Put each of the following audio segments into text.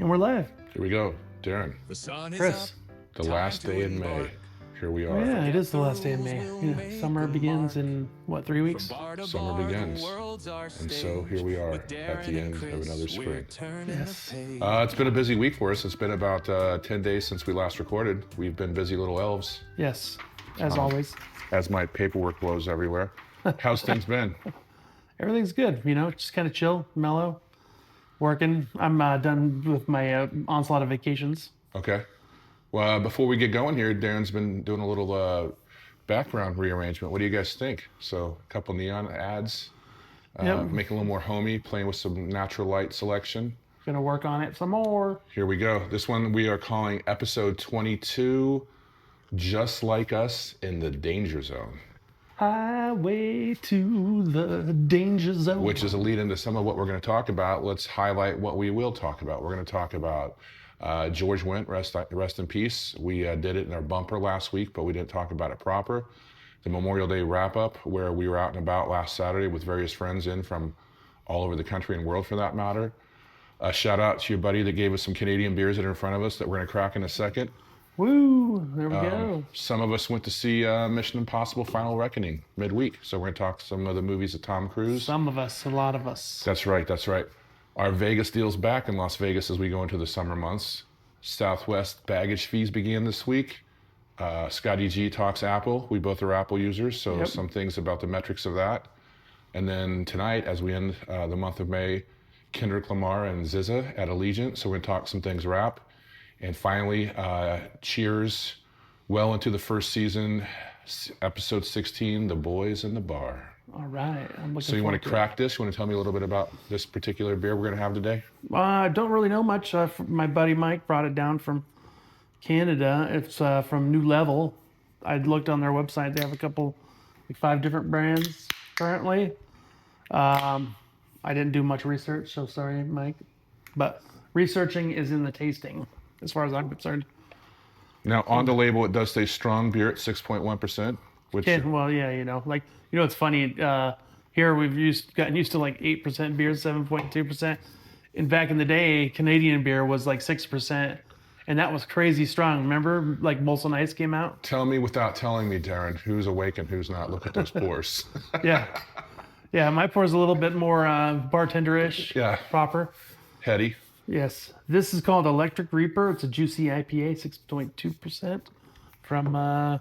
And we're live. Here we go. Darren. The sun is Chris. up. The last day in May. Here we Oh, are. yeah, it is the last day of May. You know, summer begins in, what, 3 weeks? Summer begins. And so here we are at the end of another spring. Yes. It's been a busy week for us. It's been about 10 days since we last recorded. We've been busy little elves, Yes, as always. as my paperwork blows everywhere. How's things been? Everything's good, you know, just kind of chill, mellow, working. I'm done with my onslaught of vacations. Okay. Well, before we get going here, Darren's been doing a little background rearrangement. What do you guys think? So a couple neon ads, Yep. making a little more homey, playing with some natural light selection. Gonna work on it some more. Here we go. This one we are calling episode 22, Just Like Us in the Danger Zone. Highway to the danger zone. Which is a lead into some of what we're going to talk about. Let's highlight what we will talk about. We're going to talk about George Wendt, rest in peace. We did it in our bumper last week, but we didn't talk about it proper. The Memorial Day wrap-up, where we were out and about last Saturday with various friends in from all over the country and world for that matter. A shout out to your buddy that gave us some Canadian beers that are in front of us that we're going to crack in a second. Woo, there we go. Some of us went to see Mission Impossible Final Reckoning midweek. So we're going to talk some of the movies of Tom Cruise. Some of us, a lot of us. That's right, that's right. Our Vegas deal's back in Las Vegas as we go into the summer months. Southwest baggage fees began this week. Scotty G talks Apple. We both are Apple users, so Yep. some things about the metrics of that. And then tonight, as we end the month of May, Kendrick Lamar and SZA at Allegiant. So we're going to talk some things rap. And finally, Cheers, well into the first season, episode 16, The Boys in the Bar. All right, I'm looking So you want to forward crack this? You want to tell me a little bit about this particular beer we're going to have today? I don't really know much. My buddy Mike brought it down from Canada. It's from New Level. I looked on their website. They have a couple, like 5 different brands currently. I didn't do much research, so sorry, Mike. But researching is in the tasting, as far as I'm concerned. Now, on the label, it does say strong beer at 6.1%, which Yeah, well, yeah, it's funny. Here we've gotten used to like 8% beer, 7.2%. And back in the day, Canadian beer was like 6%, and that was crazy strong. Remember, like Molson Ice came out? tell me without telling me, Darren, who's awake and who's not. Look at those pores. Yeah, yeah. My pour's a little bit more bartender-ish. Yeah. Proper. Heady. Yes. This is called Electric Reaper. It's a Juicy IPA, 6.2% from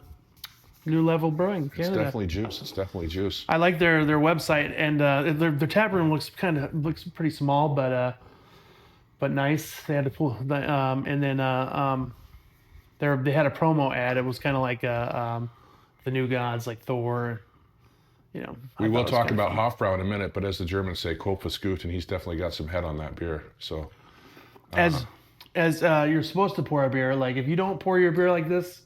New Level Brewing, It's Canada. definitely juice. It's definitely juice. I like their website, and their tap room looks pretty small, but nice. They had to pull, and then they had a promo ad. It was kind of like the new gods like Thor. You know, We will talk about Hofbrau in a minute, but as the Germans say, Kopf gut, and he's definitely got some head on that beer. So as you're supposed to pour a beer. Like if you don't pour your beer like this,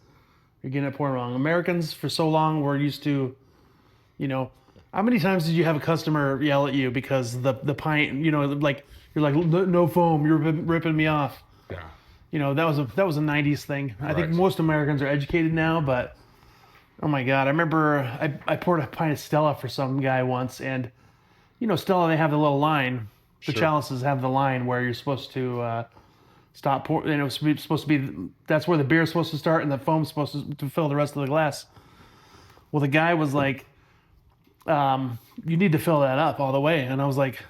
you're getting it poured wrong. Americans for so long we're used to, how many times did you have a customer yell at you because the pint, like you're like no foam, you're ripping me off. yeah, That was a 90s thing. I think Right. most Americans are educated now, but oh my God, I remember I poured a pint of Stella for some guy once, and Stella, they have the little line. The Sure. chalices have the line where you're supposed to stop pouring. And it was supposed to be, that's where the beer is supposed to start, and the foam's supposed to fill the rest of the glass. Well, the guy was like, you need to fill that up all the way. And I was like,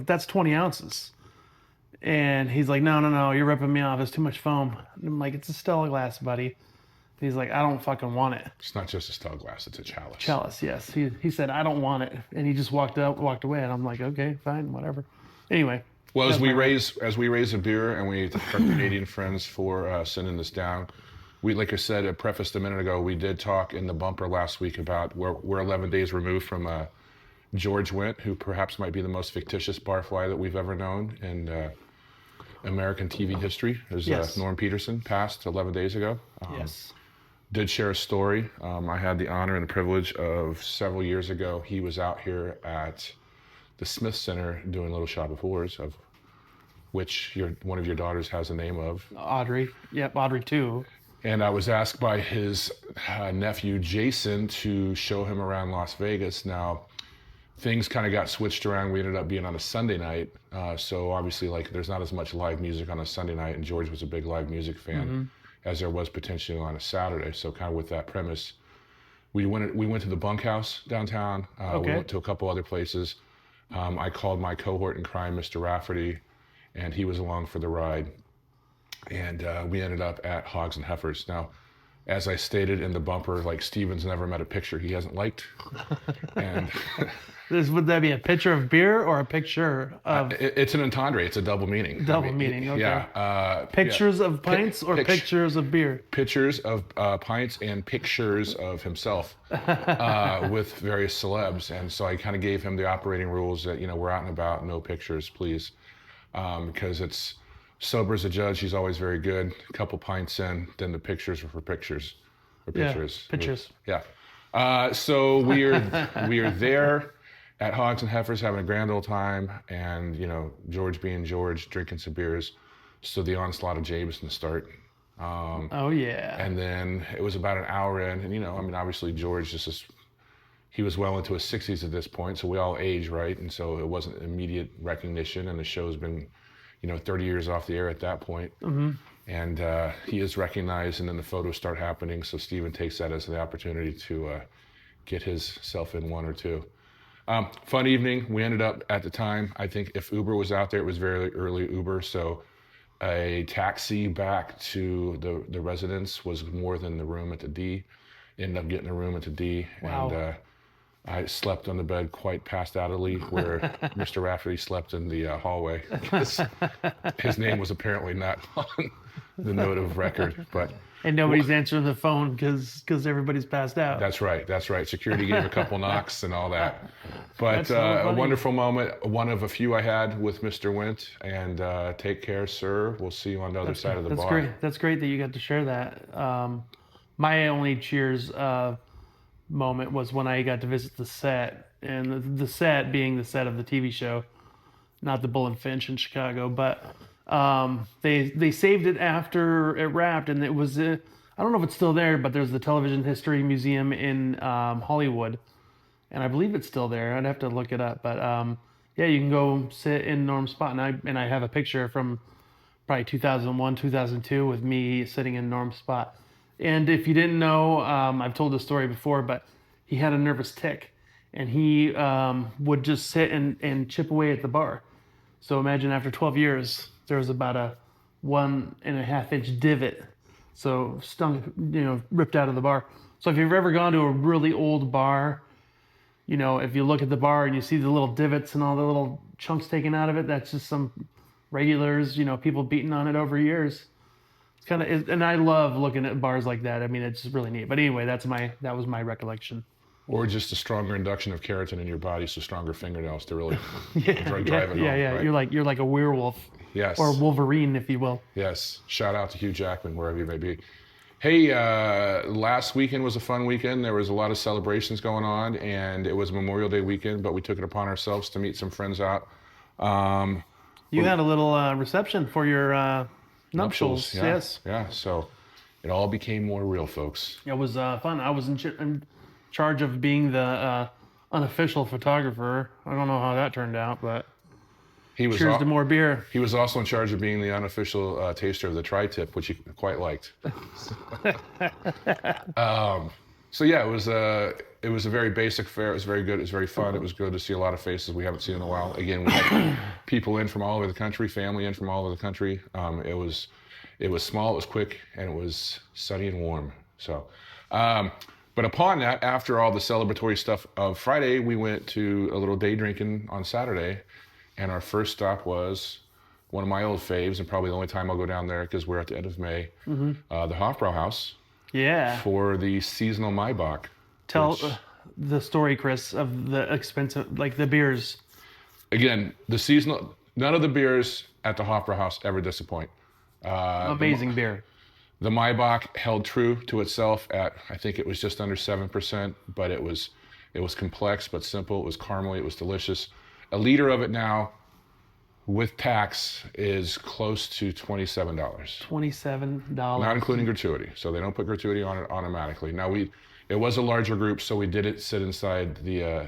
that's 20 ounces. And he's like, no, you're ripping me off. It's too much foam. And I'm like, it's a Stella glass, buddy. He's like, I don't fucking want it. it's not just a steel glass; it's a chalice. Chalice, yes. He said, I don't want it. And he just walked away. And I'm like, okay, fine, whatever. Anyway. Well, as that's we my- raise a beer, and we thank our Canadian friends for sending this down. We, like I said, I prefaced a minute ago, we did talk in the bumper last week about we're 11 days removed from George Wendt, who perhaps might be the most fictitious barfly that we've ever known in American TV history. As Yes. Norm Peterson passed 11 days ago. Yes. Did share a story. I had the honor and the privilege of several years ago. He was out here at the Smith Center doing Little Shop of Horrors, of which one of your daughters has a name of. Audrey. Yep, Audrey too. And I was asked by his nephew Jason to show him around Las Vegas. Now, things kind of got switched around. We ended up being on a Sunday night. So obviously, like, there's not as much live music on a Sunday night, and George was a big live music fan, as there was potentially on a Saturday. So kind of with that premise, we went to the Bunkhouse downtown. We went to a couple other places. I called my cohort in crime, Mr. Rafferty, and he was along for the ride. And we ended up at Hogs and Heifers. Now, as I stated in the bumper, like, Steven's never met a picture he hasn't liked. And would that be a picture of beer or a picture of... it's an entendre. It's a double meaning. Double meaning, okay. Yeah. Pictures of pints or pictures of beer? Pictures of pints and pictures of himself with various celebs. And so I kind of gave him the operating rules that, we're out and about, no pictures, please. Because it's sober as a judge, he's always very good. A couple pints in, then the pictures are for pictures. Or pictures. Yeah, pictures. Yeah. So we are there at Hogs and Heifers having a grand old time, and George being George, drinking some beers. So the onslaught of Jameson start. Oh yeah. And then it was about an hour in, and obviously George he was well into his 60s at this point, so we all age, right? And so it wasn't immediate recognition, and the show's been 30 years off the air at that point. And he is recognized, and then the photos start happening. So Steven takes that as the opportunity to get himself in one or two. Fun evening. We ended up, at the time, I think if Uber was out there, it was very early Uber. So a taxi back to the residence was more than the room at the D. Ended up getting a room at the D. Wow. And I slept on the bed quite passeately, where Mr. Rafferty slept in the hallway. His name was apparently not on the note of record, but... And nobody's answering the phone because everybody's passed out. That's right. Security gave a couple knocks and all that. But so a funny. wonderful moment, one of a few I had with Mr. Wendt. And take care, sir. We'll see you on the other side of the bar. Great. That's great that you got to share that. My only Cheers moment was when I got to visit the set, and the set being the set of the TV show, not the Bull and Finch in Chicago, but they saved it after it wrapped, and it was I don't know if it's still there, but there's the Television History Museum in Hollywood, and I believe it's still there. I'd have to look it up, but yeah, you can go sit in Norm's spot, and I have a picture from probably 2001, 2002 with me sitting in Norm's spot. And if you didn't know, I've told this story before, but he had a nervous tic, and he would just sit and chip away at the bar. So imagine after 12 years, there was about a 1.5-inch divot, so ripped out of the bar. So if you've ever gone to a really old bar, if you look at the bar and you see the little divots and all the little chunks taken out of it, that's just some regulars, people beating on it over years. It's kind of, and I love looking at bars like that. I mean, it's just really neat. But anyway, that was my recollection. Or just a stronger induction of keratin in your body, so stronger fingernails to really drive it home. Yeah. Right? You're like a werewolf. Yes. Or Wolverine, if you will. Yes. Shout out to Hugh Jackman, wherever you may be. Hey, last weekend was a fun weekend. There was a lot of celebrations going on, and it was Memorial Day weekend, but we took it upon ourselves to meet some friends out. You had a little reception for your nuptials. Yeah. Yes. Yeah. So it all became more real, folks. It was fun. I was in charge of being the unofficial photographer. I don't know how that turned out, but cheers to more beer. He was also in charge of being the unofficial taster of the tri-tip, which he quite liked. So yeah, it was a very basic fare. It was very good. It was very fun. It was good to see a lot of faces we haven't seen in a while. Again, we had people in from all over the country, family in from all over the country. It was small, it was quick, and it was sunny and warm. So, but upon that, after all the celebratory stuff of Friday, we went to a little day drinking on Saturday, and our first stop was one of my old faves, and probably the only time I'll go down there because we're at the end of May, the Hofbrau House. Yeah. For the seasonal Maibock. Tell the story, Chris, of the expensive, like the beers. Again, none of the beers at the Hofbrau House ever disappoint. Amazing beer. The Maibock held true to itself at, I think it was just under 7%, but it was complex but simple. It was caramely. It was delicious. A liter of it now, with tax, is close to $27. $27. Not including gratuity. So they don't put gratuity on it automatically. Now it was a larger group, so we did sit inside the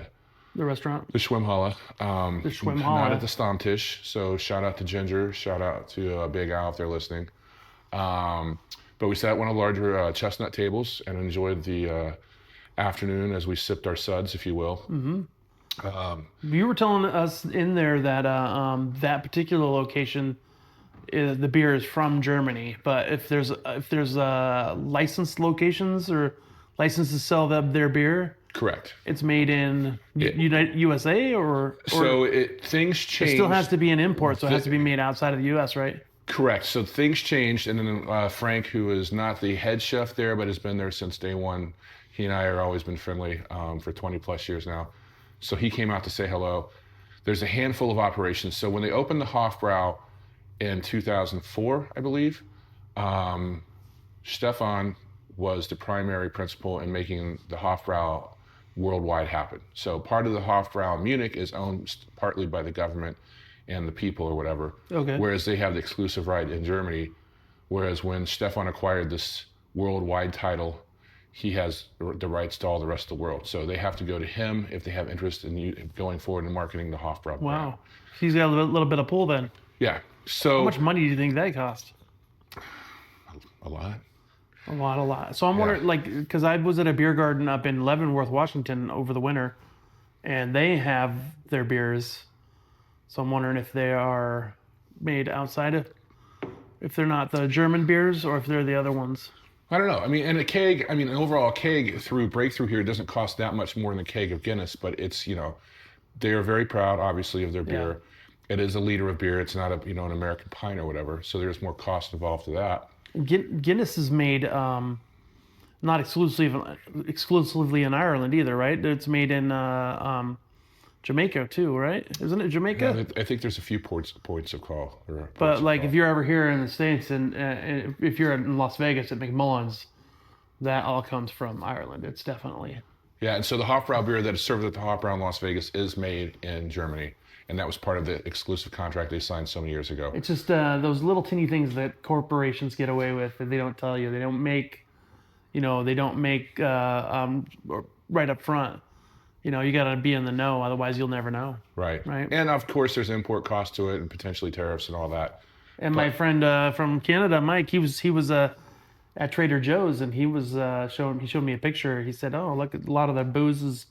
The restaurant. The Schwimmhalle. The Schwimmhalle. Not at the Stammtisch. So shout out to Ginger. Shout out to Big Al if they're listening. But we sat at one of the larger chestnut tables and enjoyed the afternoon as we sipped our suds, if you will. You were telling us in there that that particular location, the beer is from Germany. But if there's licensed locations or licensed to sell their beer, Correct. it's made in USA or So things it changed. still has to be an import, so it has to be made outside of the US, right? Correct. So things changed, and then Frank, who is not the head chef there, but has been there since day one, he and I have always been friendly for 20 plus years now. So he came out to say hello. There's a handful of operations. So when they opened the Hofbrau in 2004, I believe, Stefan was the primary principal in making the Hofbrau worldwide happen. So part of the Hofbrau in Munich is owned partly by the government and the people or whatever. Okay. Whereas they have the exclusive right in Germany. Whereas when Stefan acquired this worldwide title, he has the rights to all the rest of the world. So they have to go to him if they have interest in going forward and marketing the Hofbrau brand. Wow. He's got a little bit of pull then. Yeah. So How much money do you think that cost? a lot. A lot. So I'm wondering, because I was at a beer garden up in Leavenworth, Washington over the winter, and they have their beers. So I'm wondering if they are made outside of, if they're not the German beers or if they're the other ones. I don't know. I mean, and an overall keg through Breakthrough here doesn't cost that much more than a keg of Guinness, but it's, they are very proud, obviously, of their beer. It is a liter of beer. It's not an American pint or whatever. So there's more cost involved to that. Guinness is made not exclusively in Ireland either, right? It's made in Jamaica too, right? Isn't it Jamaica? Yeah, I think there's a few points of call. But if you're ever here in the States and if you're in Las Vegas at McMullen's, that all comes from Ireland. It's definitely. Yeah, and so the Hofbrau beer that is served at the Hofbrau in Las Vegas is made in Germany. And that was part of the exclusive contract they signed so many years ago. It's just those little teeny things that corporations get away with that they don't tell you. They don't make, right up front. You got to be in the know, otherwise you'll never know. Right. Right. And of course, there's import cost to it and potentially tariffs and all that. And my friend from Canada, Mike, he was at Trader Joe's and he was showed me a picture. He said, "Oh, look, a lot of the boozes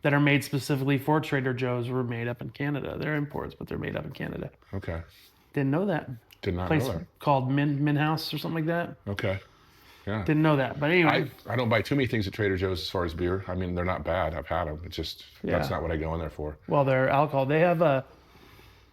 that are made specifically for Trader Joe's were made up in Canada. They're imports, but they're made up in Canada." Okay. Didn't know that. Did not Place know that. called Min House or something like that. Okay. Yeah. Didn't know that. But anyway. I don't buy too many things at Trader Joe's as far as beer. I mean, they're not bad. I've had them. It's just, that's not what I go in there for. Well, their alcohol. They have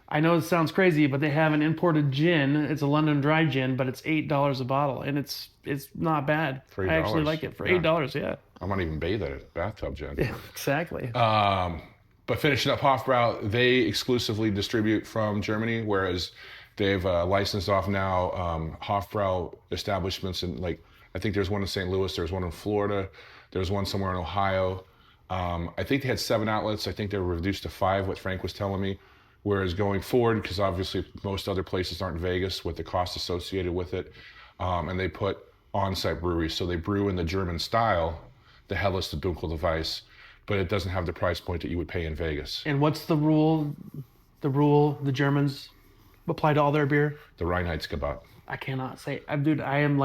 I know it sounds crazy, but they have an imported gin. It's a London dry gin, but it's $8 a bottle. And it's not bad. For $8. I actually like it for $8, yeah. I might even bathe at it. Bathtub gin. Yeah, exactly. But finishing up Hofbrau, they exclusively distribute from Germany, whereas they've licensed off now Hofbrau establishments in I think there's one in St. Louis, there's one in Florida, there's one somewhere in Ohio. I think they had 7 outlets. I think they were reduced to 5, what Frank was telling me. Whereas going forward, because obviously most other places aren't Vegas with the cost associated with it, and they put on-site breweries. So they brew in the German style, the Helles, the Dunkel, the Weiss, but it doesn't have the price point that you would pay in Vegas. And what's the rule? The Germans apply to all their beer? The Reinheitsgebot. I cannot say. Dude, I am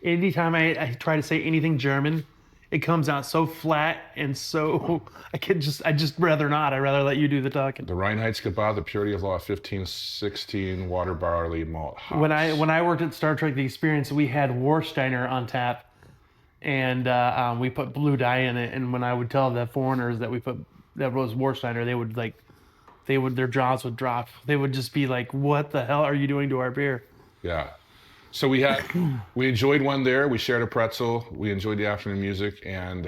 anytime I try to say anything German, it comes out so flat and so, I just rather not. I'd rather let you do the talking. The Reinheitsgebot, the purity of law, 1516 water barley malt hops. When I worked at Star Trek The Experience, we had Warsteiner on tap, and we put blue dye in it. And when I would tell the foreigners that that was Warsteiner, their jaws would drop. They would just be like, "What the hell are you doing to our beer?" Yeah. So we enjoyed one there. We shared a pretzel. We enjoyed the afternoon music, and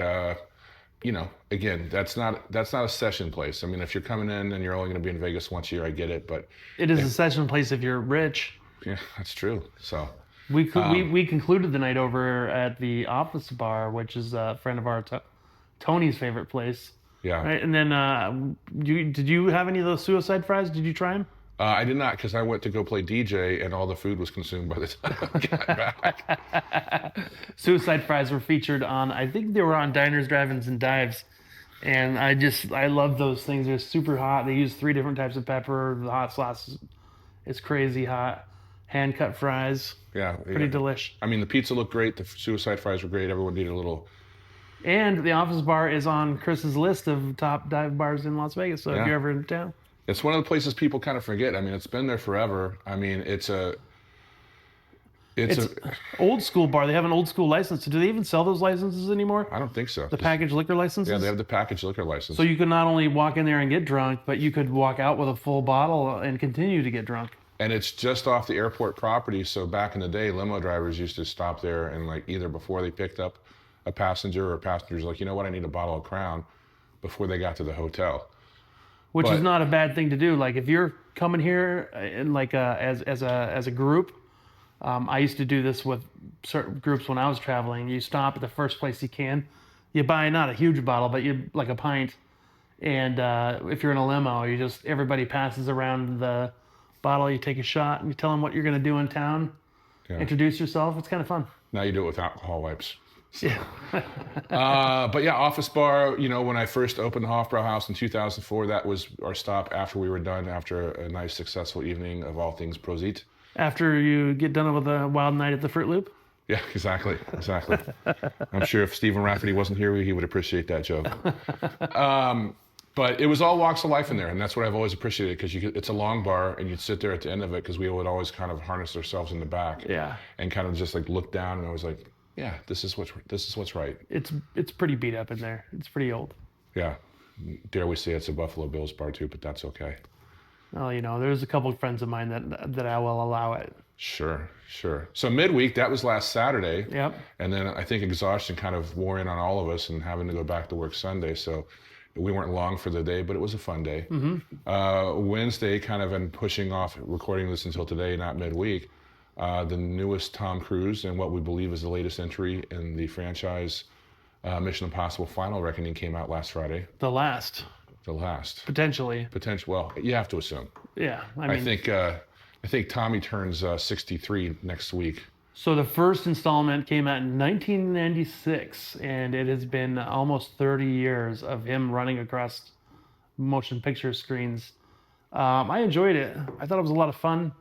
again, that's not a session place. I mean, if you're coming in and you're only going to be in Vegas once a year, I get it, but it is a session place if you're rich. Yeah, that's true. So we concluded the night over at the Office Bar, which is a friend of our Tony's favorite place. Yeah. Right, and then did you have any of those suicide fries? Did you try them? I did not, because I went to go play DJ and all the food was consumed by the time I got back. Suicide fries were featured on, I think they were on Diners, Drive-Ins, and Dives And I love those things. They're super hot. They use 3 different types of pepper. The hot sauce is crazy hot. Hand cut fries, Yeah, pretty yeah. delish. I mean, the pizza looked great. The suicide fries were great. Everyone needed a little. And the Office Bar is on Chris's list of top dive bars in Las Vegas. So if Yeah. you're ever in town, It's one of the places people kind of forget. I mean, it's been there forever. I mean, it's a old school bar. They have an old school license. Do they even sell those licenses anymore? I don't think so. The packaged liquor licenses? Yeah, they have the packaged liquor license. So you could not only walk in there and get drunk, but you could walk out with a full bottle and continue to get drunk. And it's just off the airport property. So back in the day, limo drivers used to stop there and like either before they picked up a passenger or passengers like, you know what, I need a bottle of Crown before they got to the hotel. Which is not a bad thing to do. Like if you're coming here in like as a group, I used to do this with certain groups when I was traveling. You stop at the first place you can. You buy not a huge bottle, but you like a pint. And if you're in a limo, everybody passes around the bottle. You take a shot and you tell them what you're going to do in town. Yeah. Introduce yourself. It's kind of fun. Now you do it with alcohol wipes. Yeah. But yeah, Office Bar, you know, when I first opened the Hofbrau House in 2004, that was our stop after we were done, after a nice, successful evening of all things Prosit. After you get done with a wild night at the Fruit Loop? Yeah, exactly. I'm sure if Stephen Rafferty wasn't here, he would appreciate that joke. But it was all walks of life in there, and that's what I've always appreciated, because it's a long bar, and you'd sit there at the end of it, because we would always kind of harness ourselves in the back, and kind of just like look down, and I was like, yeah, this is what's right. It's pretty beat up in there. It's pretty old. Yeah, dare we say it's a Buffalo Bills bar too, but that's okay. Well, you know, there's a couple of friends of mine that I will allow it. Sure. So midweek, that was last Saturday. Yep. And then I think exhaustion kind of wore in on all of us, and having to go back to work Sunday. So we weren't long for the day, but it was a fun day. Mm-hmm. Wednesday, kind of been pushing off recording this until today, not midweek. The newest Tom Cruise and what we believe is the latest entry in the franchise Mission Impossible Final Reckoning came out last Friday. The last. Potentially. Well, you have to assume. Yeah. I think Tommy turns 63 next week. So the first installment came out in 1996, and it has been almost 30 years of him running across motion picture screens. I enjoyed it. I thought it was a lot of fun.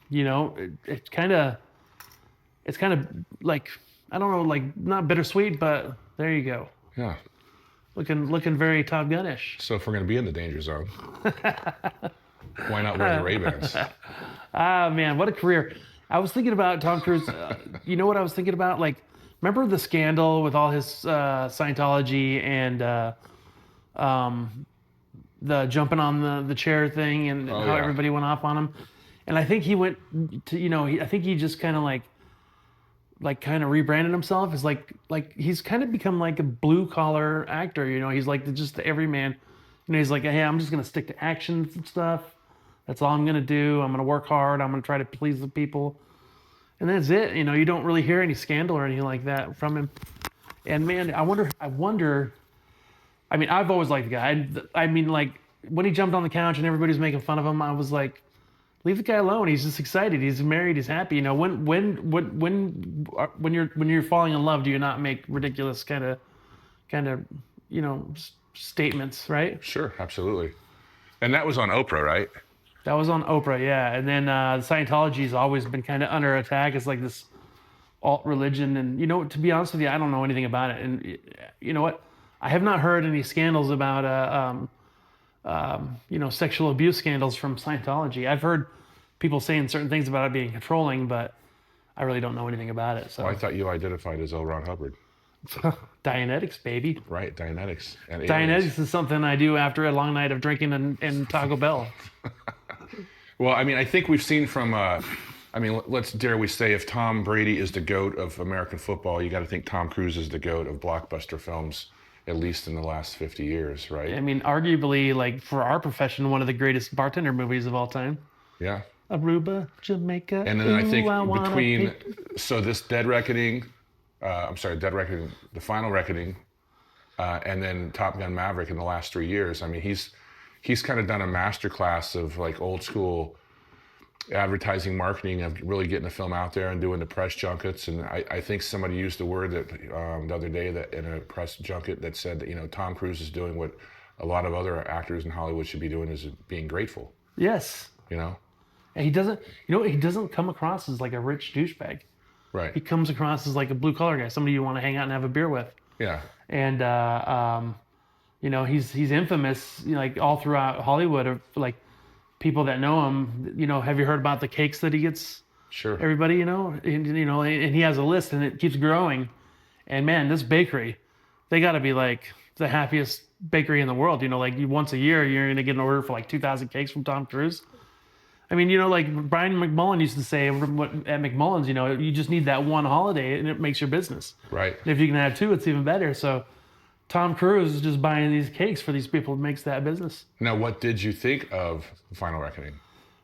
You know, it's kind of like, I don't know, like not bittersweet, but there you go. Yeah. Looking very Top Gun-ish. So if we're going to be in the danger zone, why not wear the Ray-Bans? Man, what a career. I was thinking about Tom Cruise. You know what I was thinking about? Like, remember the scandal with all his Scientology and the jumping on the chair thing and how everybody went off on him? And I think he went to, you know, I think he just kind of kind of rebranded himself as like he's kind of become like a blue collar actor. You know, he's like just the everyman. You know, he's like, hey, I'm just gonna stick to action and stuff. That's all I'm gonna do. I'm gonna work hard. I'm gonna try to please the people, and that's it. You know, you don't really hear any scandal or anything like that from him. And man, I wonder. I mean, I've always liked the guy. I mean, like when he jumped on the couch and everybody was making fun of him, I was like, leave the guy alone. He's just excited. He's married. He's happy. You know, when you're falling in love, do you not make ridiculous kind of you know statements, right? Sure, absolutely. And that was on Oprah, right? That was on Oprah, yeah. And then Scientology's always been kind of under attack. It's like this alt religion, and you know, to be honest with you, I don't know anything about it. And you know what? I have not heard any scandals about you know, sexual abuse scandals from Scientology. I've heard people saying certain things about it being controlling, but I really don't know anything about it. So I thought you identified as L. Ron Hubbard. Dianetics, baby. Right, Dianetics. And Dianetics is something I do after a long night of drinking and Taco Bell. Well, I mean, I think we've seen from, I mean, dare we say, if Tom Brady is the GOAT of American football, you got to think Tom Cruise is the GOAT of blockbuster films, at least in the last 50 years, right? I mean, arguably, like, for our profession, one of the greatest bartender movies of all time. Yeah. Aruba, Jamaica. And then I think so this Dead Reckoning, the Final Reckoning, and then Top Gun Maverick in the last 3 years, I mean, he's kind of done a masterclass of like old school advertising marketing of really getting the film out there and doing the press junkets. And I think somebody used the word that the other day that in a press junket that said that, you know, Tom Cruise is doing what a lot of other actors in Hollywood should be doing, is being grateful. Yes. You know? And he doesn't, you know, he doesn't come across as like a rich douchebag. Right. He comes across as like a blue collar guy, somebody you want to hang out and have a beer with. Yeah. And you know, he's infamous, you know, like all throughout Hollywood, of like people that know him. You know, have you heard about the cakes that he gets? Sure. Everybody, you know, and he has a list, and it keeps growing. And man, this bakery, they got to be like the happiest bakery in the world. You know, like once a year, you're gonna get an order for like 2,000 cakes from Tom Cruise. I mean, you know, like Brian McMullen used to say at McMullen's, you know, you just need that one holiday and it makes your business. Right. And if you can have two, it's even better. So Tom Cruise is just buying these cakes for these people. It makes that business. Now, what did you think of Final Reckoning?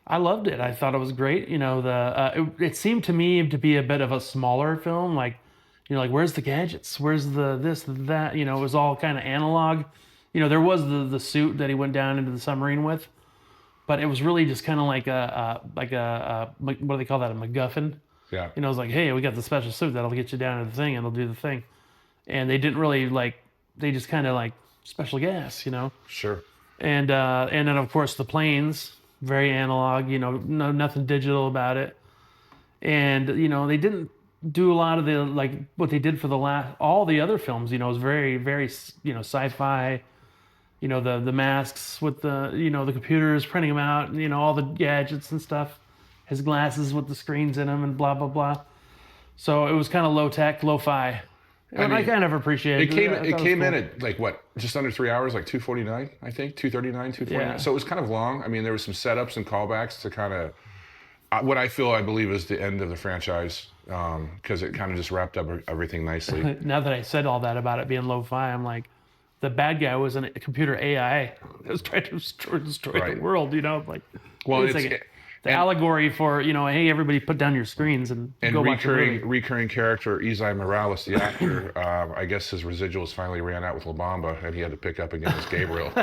I loved it. I thought it was great. You know, it seemed to me to be a bit of a smaller film. Like, you know, like where's the gadgets? Where's the this, the that? You know, it was all kind of analog. You know, there was the suit that he went down into the submarine with. But it was really just kind of like a what do they call that? A MacGuffin. Yeah. You know, it's like, hey, we got the special suit that'll get you down to the thing and it'll do the thing. And they didn't really they just kind of like special gas, you know. Sure. And then of course the planes, very analog. You know, nothing digital about it. And you know, they didn't do a lot of the like what they did for all the other films. You know, it was very very you know sci-fi. You know, the masks with the, you know, the computers printing them out, and, you know, all the gadgets and stuff. His glasses with the screens in them and blah, blah, blah. So it was kind of low tech, lo-fi. And I kind of appreciated it. It came in at like what, just under 3 hours, like 2:49, I think, 2:39, 2:49. Yeah. So it was kind of long. I mean, there were some setups and callbacks to kind of what I believe is the end of the franchise, because it kind of just wrapped up everything nicely. Now that I said all that about it being lo-fi, I'm like, the bad guy was a computer AI that was trying to destroy Right. the world, you know? Like, Well, it's like the allegory for, you know, hey, everybody put down your screens and go watch a movie. recurring character Isai Morales, the actor, I guess his residuals finally ran out with La Bamba, and he had to pick up again as Gabriel.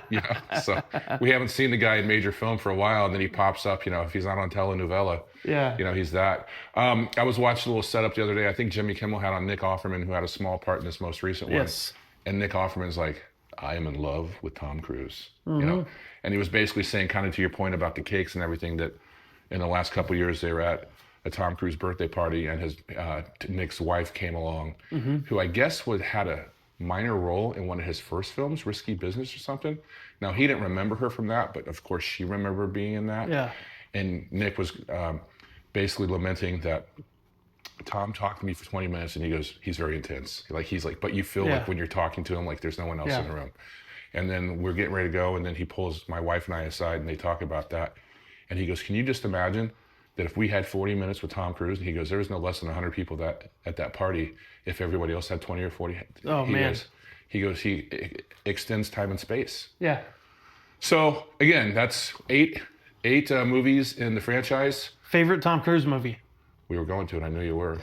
You know, so we haven't seen the guy in major film for a while, and then he pops up. You know, if he's not on telenovela, Yeah. you know, he's that. I was watching a little setup the other day. I think Jimmy Kimmel had on Nick Offerman, who had a small part in this most recent one. Yes. And Nick Offerman's like, I am in love with Tom Cruise, Mm-hmm. you know? And he was basically saying, kind of to your point about the cakes and everything, that in the last couple of years they were at a Tom Cruise birthday party, and his Nick's wife came along, Mm-hmm. who I guess had a minor role in one of his first films, Risky Business or something. Now, he didn't remember her from that, but of course she remembered being in that. Yeah. And Nick was basically lamenting that Tom talked to me for 20 minutes, and he goes, he's very intense. He's like, but you feel like when you're talking to him, like there's no one else in the room. And then we're getting ready to go, and then he pulls my wife and I aside, and they talk about that. And he goes, can you just imagine that if we had 40 minutes with Tom Cruise, and he goes, there was no less than 100 people at that party if everybody else had 20 or 40. Oh, man. He goes, he extends time and space. Yeah. So again, that's eight movies in the franchise. Favorite Tom Cruise movie? We were going to, and I knew you were.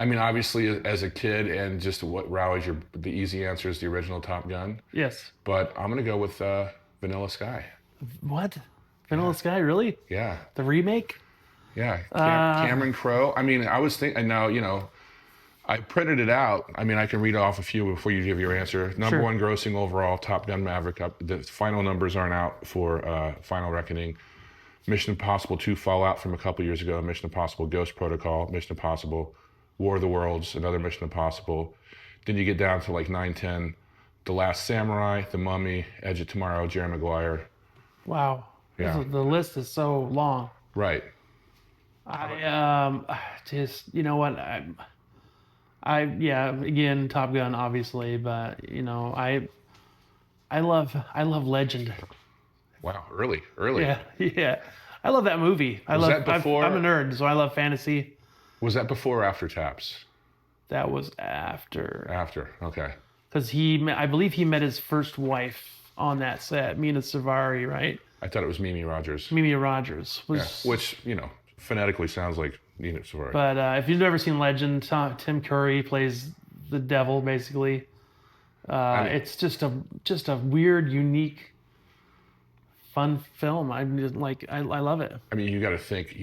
I mean, obviously, as a kid, and just what rallies the easy answer is the original Top Gun. Yes. But I'm gonna go with Vanilla Sky. What? Vanilla Sky, really? Yeah, The remake? yeah. Cameron Crowe. I mean, I was thinking. Now, you know, I printed it out. I mean, I can read off a few before you give your answer. Number one grossing overall, Top Gun Maverick. The final numbers aren't out for Final Reckoning. Mission Impossible 2 Fallout from a couple years ago, Mission Impossible Ghost Protocol, Mission Impossible War of the Worlds, another Mission Impossible. Then you get down to like 9, 10, The Last Samurai, The Mummy, Edge of Tomorrow, Jerry Maguire. Wow. Yeah. The list is so long. Right. I just, you know what, yeah, again, Top Gun, obviously, but you know, I love Legend. Wow, early. Yeah. I love that movie. That before? I'm a nerd, so I love fantasy. Was that before or after Taps? That was after. After, okay. Because I believe he met his first wife on that set, Mina Savari, right? I thought it was Mimi Rogers. Mimi Rogers. Yeah. Which, you know, phonetically sounds like Nina Savari. But if you've never seen Legend, Tim Curry plays the devil, basically. It's just a weird, unique, fun film. I just like I love it. I mean, you got to think,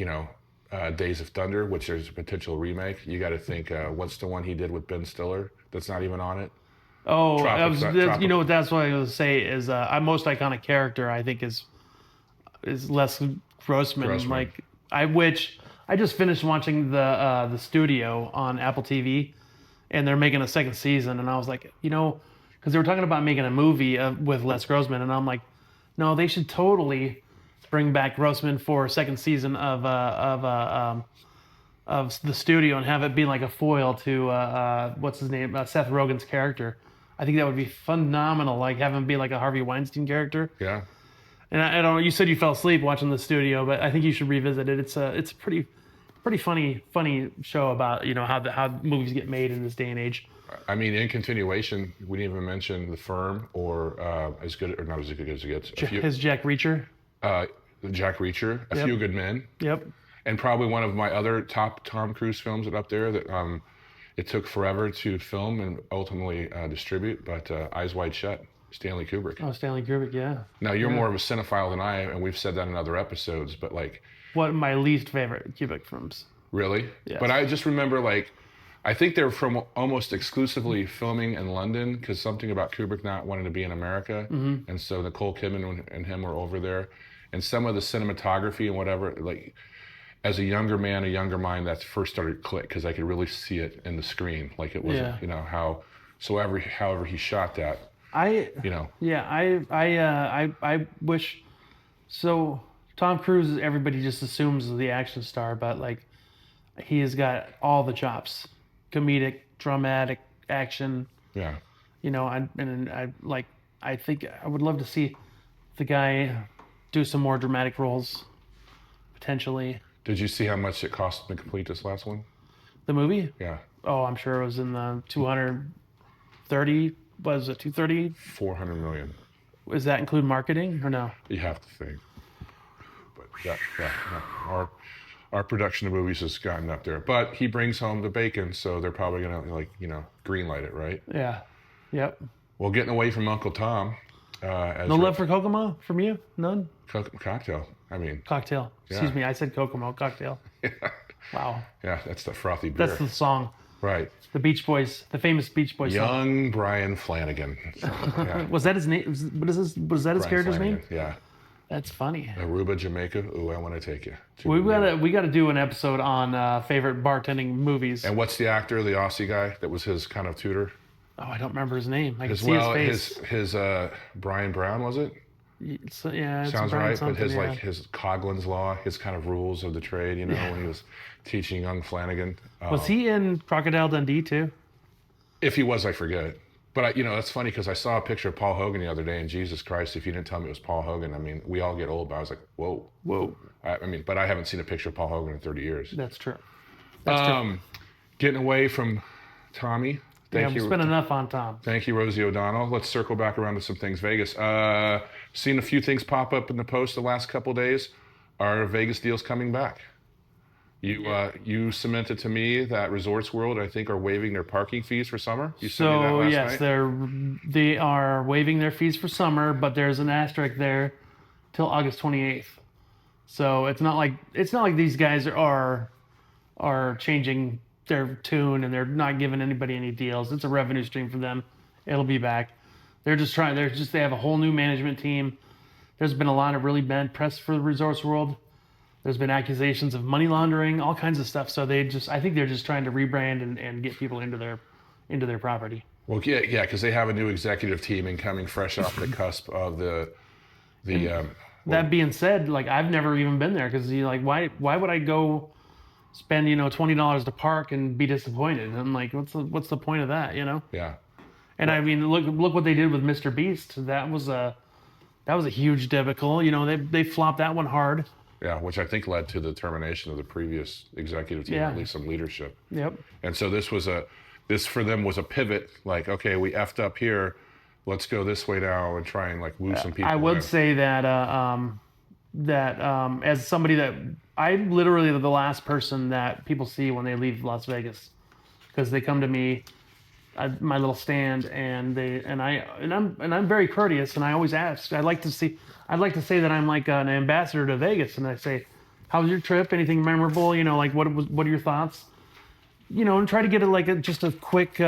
Days of Thunder, which there's a potential remake. You got to think, what's the one he did with Ben Stiller that's not even on it? Oh, Tropic. that's what I was gonna say is our most iconic character I think is Les Grossman. Grossman. Like I just finished watching the studio on Apple TV, and they're making a second season, and I was like, because they were talking about making a movie with Les Grossman, and I'm like, no, they should totally bring back Grossman for a second season of the studio and have it be like a foil to what's his name, Seth Rogen's character. I think that would be phenomenal. Like have him be like a Harvey Weinstein character. Yeah. And I don't know. You said you fell asleep watching the studio, but I think you should revisit it. It's a pretty funny show about how movies get made in this day and age. I mean, in continuation, we didn't even mention The Firm or as good or not as good as it gets. His Jack Reacher. Jack Reacher, A Few Good Men. Yep. And probably one of my other top Tom Cruise films up there that it took forever to film and ultimately distribute, but Eyes Wide Shut, Stanley Kubrick. Oh, Stanley Kubrick, yeah. Now, you're more of a cinephile than I am, and we've said that in other episodes, but like... What my least favorite Kubrick films. Really? Yes. But I just remember, like, I think they're from almost exclusively filming in London because something about Kubrick not wanting to be in America. Mm-hmm. And so Nicole Kidman and him were over there. And some of the cinematography and whatever, like... As a younger man, a younger mind, that first started to click because I could really see it in the screen, like it was, however he shot that. I wish. So Tom Cruise, everybody just assumes is the action star, but like he has got all the chops, comedic, dramatic, action. Yeah. I think I would love to see the guy do some more dramatic roles, potentially. Did you see how much it cost to complete this last one? The movie? Yeah. Oh, I'm sure it was in the 230. Was it 230? 400 million. Does that include marketing or no? You have to think. But no. Our production of movies has gotten up there. But he brings home the bacon, so they're probably gonna greenlight it, right? Yeah. Yep. Well, getting away from Uncle Tom. No love for Kokomo from you? None? Cocktail. I mean... Cocktail. Excuse me, I said Kokomo. Cocktail. Yeah. Wow. Yeah, that's the frothy beer. That's the song. Right. The Beach Boys, the famous Beach Boys song. Young Brian Flanagan. So, yeah. Was that his name? Was that his character's Flanagan, name? Yeah. That's funny. Aruba, Jamaica. Ooh, I want to take you. We gotta do an episode on favorite bartending movies. And what's the actor, the Aussie guy that was his kind of tutor? Oh, I don't remember his name. I can see his face. His Brian Brown, was it? Yeah, it's sounds right. But his yeah. his Coughlin's Law, his kind of rules of the trade. When he was teaching young Flanagan. Was he in Crocodile Dundee too? If he was, I forget. But that's funny because I saw a picture of Paul Hogan the other day, and Jesus Christ, if you didn't tell me it was Paul Hogan, I mean, we all get old, but I was like, whoa. But I haven't seen a picture of Paul Hogan in 30 years. That's true. That's true. Getting away from Tommy. Thank you. Spent enough on Tom. Thank you, Rosie O'Donnell. Let's circle back around to some things Vegas. Seen a few things pop up in the post the last couple of days. Are Vegas deals coming back? You cemented to me that Resorts World, I think, are waiving their parking fees for summer. You sent me that last night? They are waiving their fees for summer, but there's an asterisk there till August 28th. So it's not like these guys are changing their tune and they're not giving anybody any deals. It's a revenue stream for them. It'll be back. They have a whole new management team. There's been a lot of really bad press for the Resorts World. There's been accusations of money laundering, all kinds of stuff. So I think they're just trying to rebrand and get people into their property. Well, yeah, because they have a new executive team and coming fresh off the cusp of the. That being said, like I've never even been there because why would I go spend $20 to park and be disappointed? I'm like, what's the point of that? Yeah. And I mean, look what they did with Mr. Beast. That was a huge debacle. They flopped that one hard. Yeah, which I think led to the termination of the previous executive team, or at least some leadership. Yep. And so this for them was a pivot. Like, okay, we effed up here. Let's go this way now and try and woo some people. I would say that as somebody that I'm literally the last person that people see when they leave Las Vegas, because they come to me my little stand, and I'm very courteous, and I always ask. I'd like to say that I'm like an ambassador to Vegas, and I say, "How was your trip? Anything memorable? You know, like what are your thoughts? You know, and try to get just a quick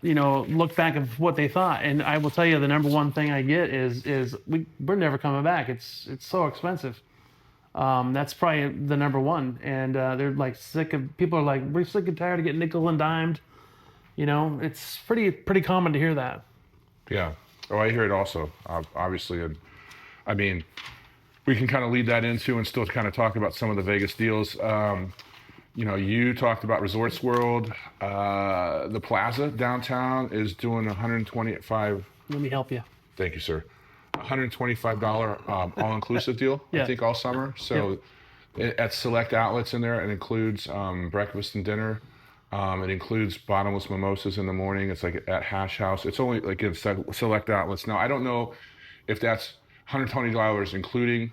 look back of what they thought. And I will tell you, the number one thing I get is we're never coming back. It's so expensive. That's probably the number one. And they're like people are like, we're sick and tired of getting nickel and dimed. You know, it's pretty common to hear that. Yeah. Oh, I hear it also. Obviously, I mean, we can kind of lead that into and still kind of talk about some of the Vegas deals. You talked about Resorts World. The Plaza downtown is doing $125. Let me help you. Thank you, sir. $125 all-inclusive deal. Yeah. I think all summer. So at select outlets in there, it includes breakfast and dinner. It includes bottomless mimosas in the morning. It's like at Hash House. It's only like in select outlets. Now, I don't know if that's $120 including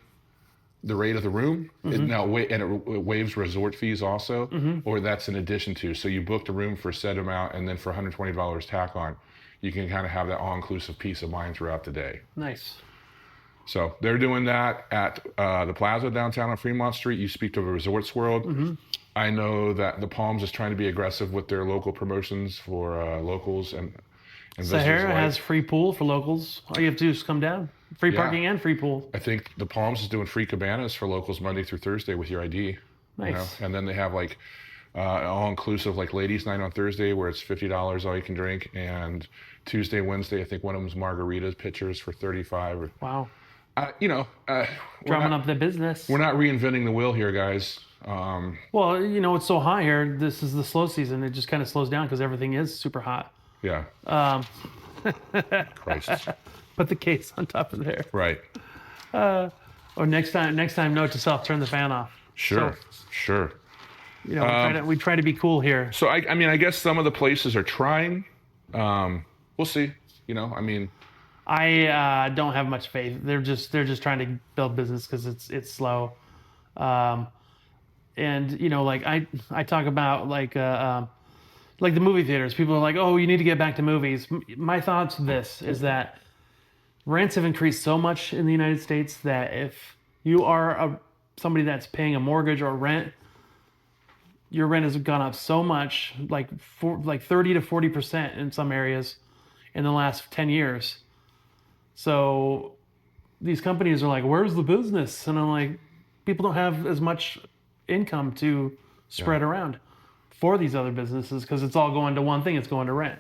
the rate of the room. Mm-hmm. It waives resort fees also, or that's in addition to. So you booked a room for a set amount, and then for $120 tack on, you can kind of have that all-inclusive peace of mind throughout the day. Nice. So they're doing that at the Plaza downtown on Fremont Street. You speak to the Resorts World. Mm-hmm. I know that the Palms is trying to be aggressive with their local promotions for locals and Sahara has free pool for locals. All you have to do is come down. Free parking and free pool. I think the Palms is doing free cabanas for locals Monday through Thursday with your ID. Nice. And then they have like all-inclusive like ladies night on Thursday where it's $50 all you can drink, and Tuesday, Wednesday, I think one of them's margaritas pitchers for $35. Wow. Drumming up the business. We're not reinventing the wheel here, guys. Well, it's so hot here. This is the slow season. It just kind of slows down because everything is super hot. Yeah. Christ. Put the case on top of there. Right. Or next time, note to self, turn the fan off. Sure. We try to be cool here. So I guess some of the places are trying. We'll see. I don't have much faith. They're just trying to build business because it's slow. And like I talk about like the movie theaters. People are like, oh, you need to get back to movies. My thoughts of this is that rents have increased so much in the United States that if you are somebody that's paying a mortgage or rent, your rent has gone up so much, like 30 to 40% in some areas in the last 10 years. So these companies are like, where's the business? And I'm like, people don't have as much income to spread around for these other businesses because it's all going to one thing. It's going to rent.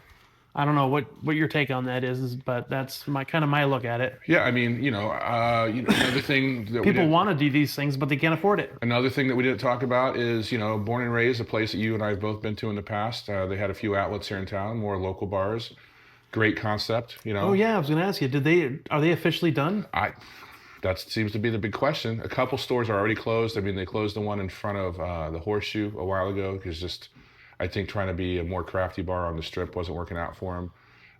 I don't know what your take on that is, but that's my look at it. Yeah, another thing that people want to do these things, but they can't afford it. Another thing that we didn't talk about is, Born and Raised, a place that you and I have both been to in the past. They had a few outlets here in town, more local bars. Great concept, Oh yeah, I was going to ask you, are they officially done? That seems to be the big question. A couple stores are already closed. They closed the one in front of the Horseshoe a while ago because I think trying to be a more crafty bar on the Strip wasn't working out for them.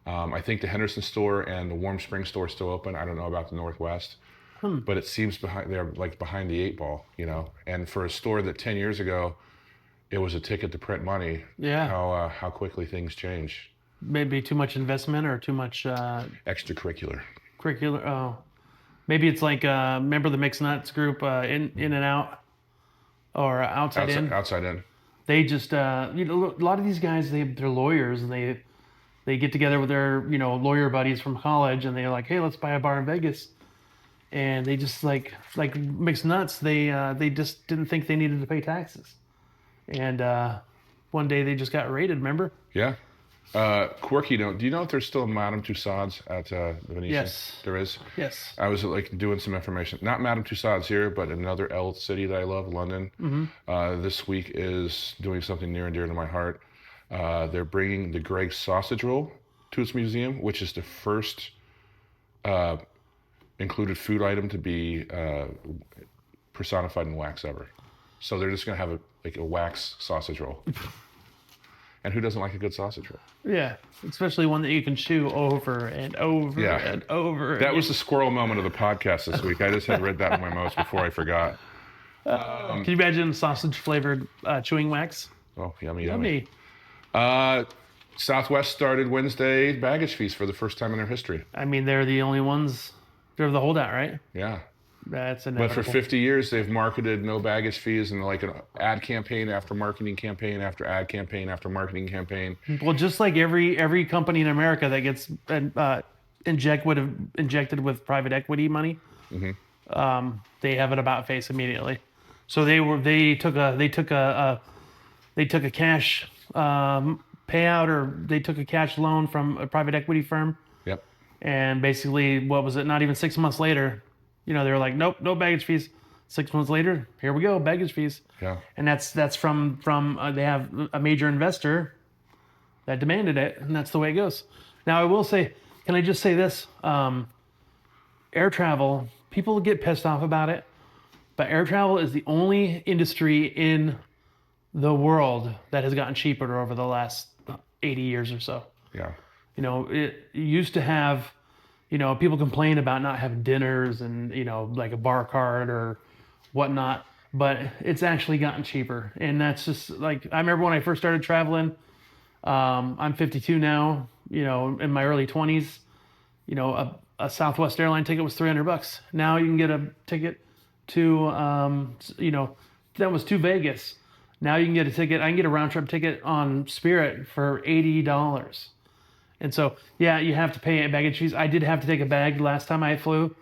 I think the Henderson store and the Warm Spring store are still open. I don't know about the Northwest, but it seems they're like behind the eight ball, And for a store that 10 years ago, it was a ticket to print money. Yeah. How quickly things change. Maybe too much investment or too much extracurricular. Oh, maybe it's like remember the Mixed Nuts group, in and out, or outside in. Outside in. They just a lot of these guys they're lawyers and they get together with their lawyer buddies from college and they're like, hey, let's buy a bar in Vegas, and they just like Mixed Nuts, they just didn't think they needed to pay taxes, and one day they just got raided. Remember? Yeah. Quirky, do you know if there's still a Madame Tussauds at the Venetian? Yes. There is? Yes. I was doing some information. Not Madame Tussauds here, but another L city that I love, London. Mm-hmm. This week is doing something near and dear to my heart. They're bringing the Greg's sausage roll to its museum, which is the first included food item to be personified in wax ever. So they're just going to have a wax sausage roll. And who doesn't like a good sausage roll? Yeah, especially one that you can chew over and over and over. That was the squirrel moment of the podcast this week. I just had read that in my notes before I forgot. Can you imagine sausage-flavored chewing wax? Oh, yummy. Southwest started Wednesday baggage fees for the first time in their history. I mean, they're the only ones. They're the holdout, right? Yeah. That's But inevitable. for 50 years, they've marketed no baggage fees and like an ad campaign after marketing campaign after ad campaign after marketing campaign. Well, just like every company in America that gets injected with private equity money, they have an about face immediately. So they took a cash payout, or they took a cash loan from a private equity firm, Yep. and basically, what was it? Not even 6 months later, they were like, nope, no baggage fees. 6 months later, here we go, baggage fees. Yeah. And that's from they have a major investor that demanded it, and that's the way it goes. Now, I will say, can I just say this? Air travel, people get pissed off about it, but air travel is the only industry in the world that has gotten cheaper over the last 80 years or so. Yeah. It used to have, people complain about not having dinners and, like a bar card or whatnot, but it's actually gotten cheaper. And that's just like, I remember when I first started traveling, I'm 52 now, in my early 20s, a Southwest airline ticket was $300. Now you can get a ticket to, that was to Vegas. Now you can get a ticket. I can get a round trip ticket on Spirit for $80. And so, yeah, you have to pay baggage fees. I did have to take a bag last time I flew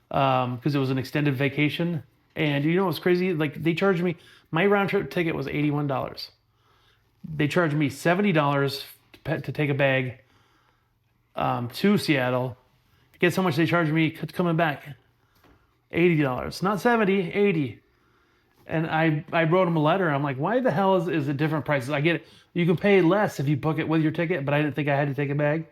because it was an extended vacation. And you know what's crazy? Like, they charged me, my round trip ticket was $81. They charged me $70 to take a bag to Seattle. Guess how much they charged me coming back? $80. Not 70, 80. And I wrote them a letter. I'm like, why the hell is it different prices? I get it. You can pay less if you book it with your ticket, but I didn't think I had to take a bag.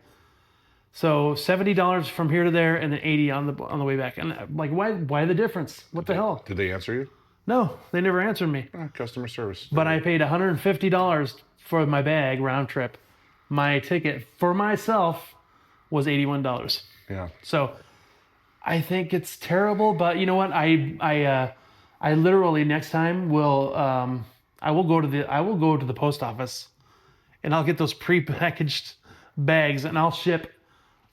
So $70 from here to there, and then 80 on the way back. And I'm like, why the difference? What the hell? Did they answer you? No, they never answered me. Customer service. But I paid $150 for my bag round trip. My ticket for myself was $81. Yeah. So I think it's terrible, but you know what? I literally next time I will go to the post office, and I'll get those prepackaged bags, and I'll ship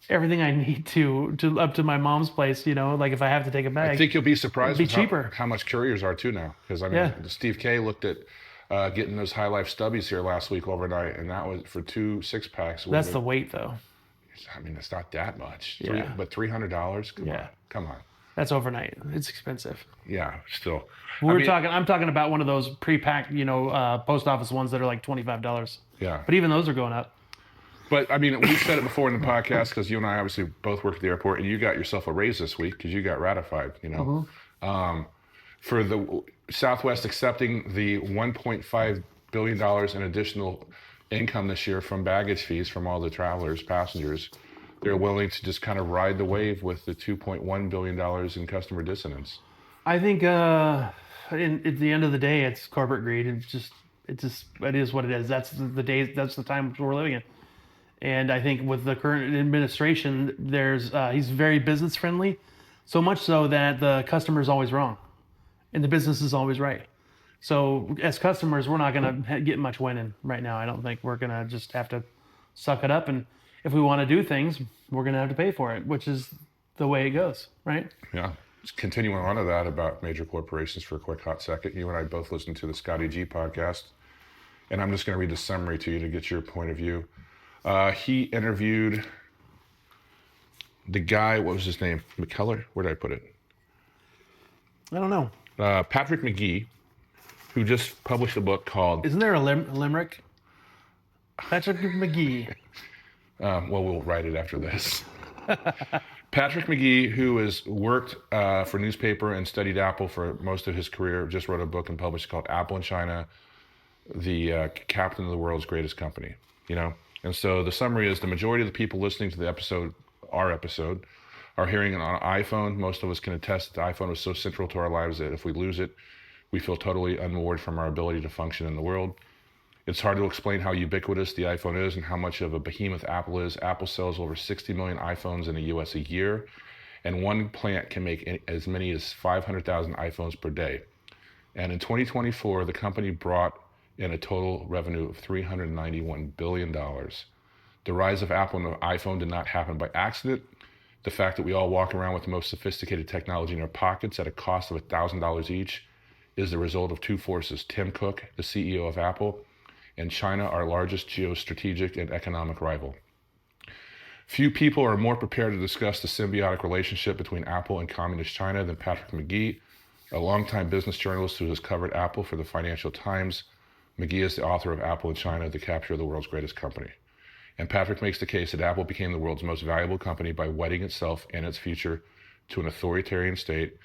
everything I need to up to my mom's place. Like if I have to take a bag. I think you'll be surprised It'd be cheaper. How much couriers are too now. Because Steve K looked at getting those High Life stubbies here last week overnight, and that was for 2 6-packs. That's the weight, though. I mean, it's not that much. Yeah. But $300? Come on. That's overnight. It's expensive. Yeah, still. I'm talking about one of those pre-packed, post office ones that are like $25. Yeah. But even those are going up. But I mean, we've said it before in the podcast, because you and I obviously both work at the airport, and you got yourself a raise this week because you got ratified, for the Southwest accepting the $1.5 billion in additional income this year from baggage fees from all the travelers, passengers. They're willing to just kind of ride the wave with the $2.1 billion in customer dissonance. I think at the end of the day, it's corporate greed. It is what it is. That's the time we're living in. And I think with the current administration, he's very business friendly, so much so that the customer is always wrong, and the business is always right. So as customers, we're not going to get much winning right now. I don't think we're going to just have to suck it up. And if we want to do things, we're going to have to pay for it, which is the way it goes, right? Yeah. Just continuing on to that about major corporations for a quick hot second. You and I both listened to the Scotty G podcast, and I'm just going to read the summary to you to get your point of view. He interviewed the guy, what was his name? McKellar? Where did I put it? I don't know. Patrick McGee, who just published a book called... Isn't there a limerick? Patrick McGee. Well, we'll write it after this. Patrick McGee, who has worked for newspaper and studied Apple for most of his career, just wrote a book and published called Apple in China, the Captain of the World's Greatest Company. And so the summary is the majority of the people listening to the episode, our episode, are hearing it on an iPhone. Most of us can attest that the iPhone is so central to our lives that if we lose it, we feel totally unmoored from our ability to function in the world. It's hard to explain how ubiquitous the iPhone is and how much of a behemoth Apple is. Apple sells over 60 million iPhones in the US a year, and one plant can make as many as 500,000 iPhones per day. And in 2024, the company brought and a total revenue of $391 billion. The rise of Apple and the iPhone did not happen by accident. The fact that we all walk around with the most sophisticated technology in our pockets at a cost of $1,000 each is the result of two forces: Tim Cook, the CEO of Apple, and China, our largest geostrategic and economic rival. Few people are more prepared to discuss the symbiotic relationship between Apple and Communist China than Patrick McGee, a longtime business journalist who has covered Apple for the Financial Times. McGee is the author of Apple in China, The Capture of the World's Greatest Company. And Patrick makes the case that Apple became the world's most valuable company by wedding itself and its future to an authoritarian state.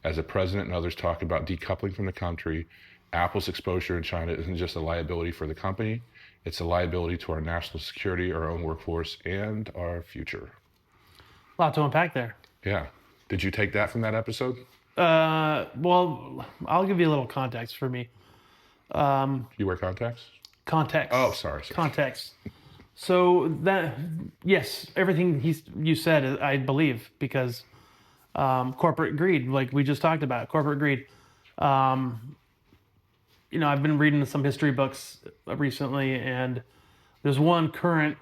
As the president and others talk about decoupling from the country, Apple's exposure in China isn't just a liability for the company, it's a liability to our national security, our own workforce, and our future. A lot to unpack there. Yeah. Did you take that from that episode? Well, I'll give you a little context for me. You wear contacts? Context. Oh, sorry. Context. So that, yes, everything you said, I believe, because corporate greed, like we just talked about, corporate greed. I've been reading some history books recently, and there's one current